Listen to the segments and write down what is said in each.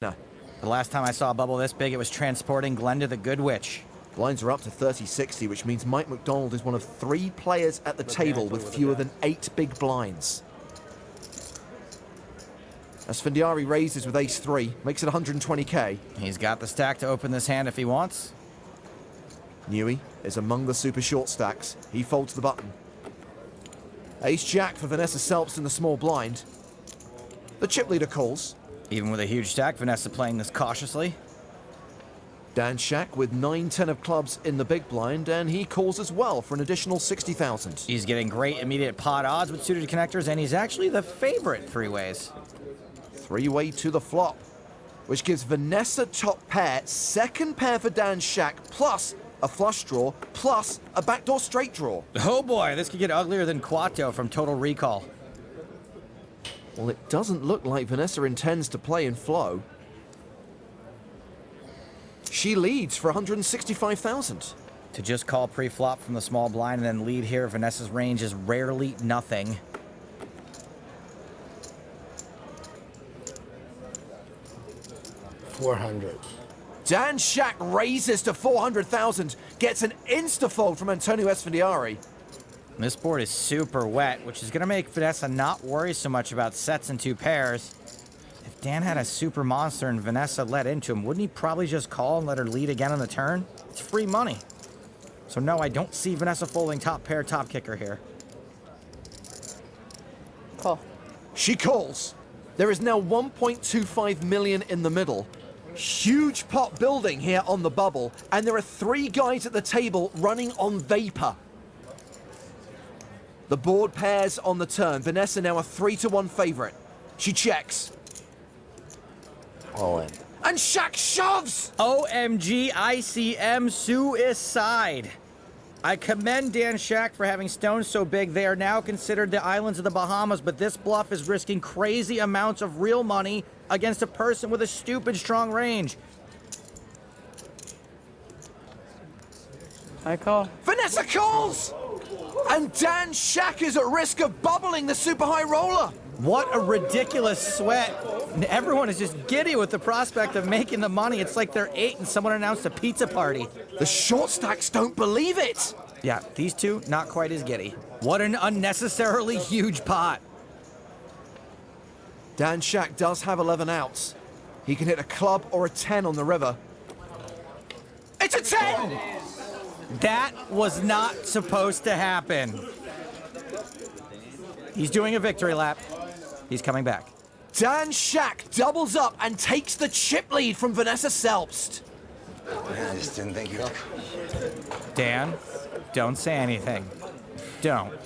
No. The last time I saw a bubble this big, it was transporting Glenda the Good Witch. Blinds are up to 30-60, which means Mike McDonald is one of 3 players at the table with fewer than 8 big blinds. Esfandiari raises with ace-3, makes it 120k. He's got the stack to open this hand if he wants. Newey is among the super short stacks. He folds the button. Ace-jack for Vanessa Selbst in the small blind. The chip leader calls. Even with a huge stack, Vanessa playing this cautiously. Dan Shak with 9-10 of clubs in the big blind, and he calls as well for an additional 60,000. He's getting great immediate pot odds with suited connectors, and he's actually the favorite 3-ways. 3-way to the flop, which gives Vanessa top pair, second pair for Dan Shak, plus a flush draw, plus a backdoor straight draw. Oh boy, this could get uglier than Quato from Total Recall. Well, it doesn't look like Vanessa intends to play in flow. She leads for 165,000. To just call pre-flop from the small blind and then lead here, Vanessa's range is rarely nothing. $400. Dan Shak raises to 400,000, gets an insta-fold from Antonio Esfandiari. This board is super wet, which is going to make Vanessa not worry so much about sets and 2 pairs. If Dan had a super monster and Vanessa let into him, wouldn't he probably just call and let her lead again on the turn? It's free money. So no, I don't see Vanessa folding top pair, top kicker here. Call. She calls. There is now 1.25 million in the middle. Huge pot building here on the bubble, and there are 3 guys at the table running on vapor. The board pairs on the turn. Vanessa now a 3-1 favorite. She checks. All in. And Shak shoves! OMG ICM suicide. I commend Dan Shak for having stones so big they are now considered the islands of the Bahamas, but this bluff is risking crazy amounts of real money against a person with a stupid strong range. I call. Vanessa calls! And Dan Shak is at risk of bubbling the super high roller. What a ridiculous sweat. Everyone is just giddy with the prospect of making the money. It's like they're 8 and someone announced a pizza party. The short stacks don't believe it. Yeah, these two, not quite as giddy. What an unnecessarily huge pot. Dan Shak does have 11 outs. He can hit a club or a 10 on the river. It's a 10! That was not supposed to happen. He's doing a victory lap. He's coming back. Dan Shak doubles up and takes the chip lead from Vanessa Selbst. Man, I just didn't think you. Dan, don't say anything. Don't.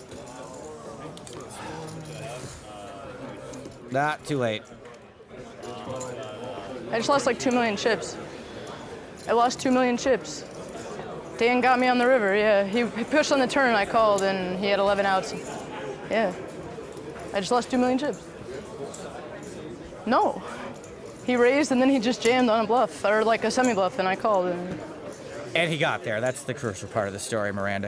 Not too late. I just lost like 2 million chips. I lost 2 million chips. Dan got me on the river, yeah. He pushed on the turn, I called, and he had 11 outs. Yeah. I just lost 2 million chips. No. He raised, and then he just jammed on a bluff, or like a semi-bluff, and I called. And he got there. That's the crucial part of the story, Miranda.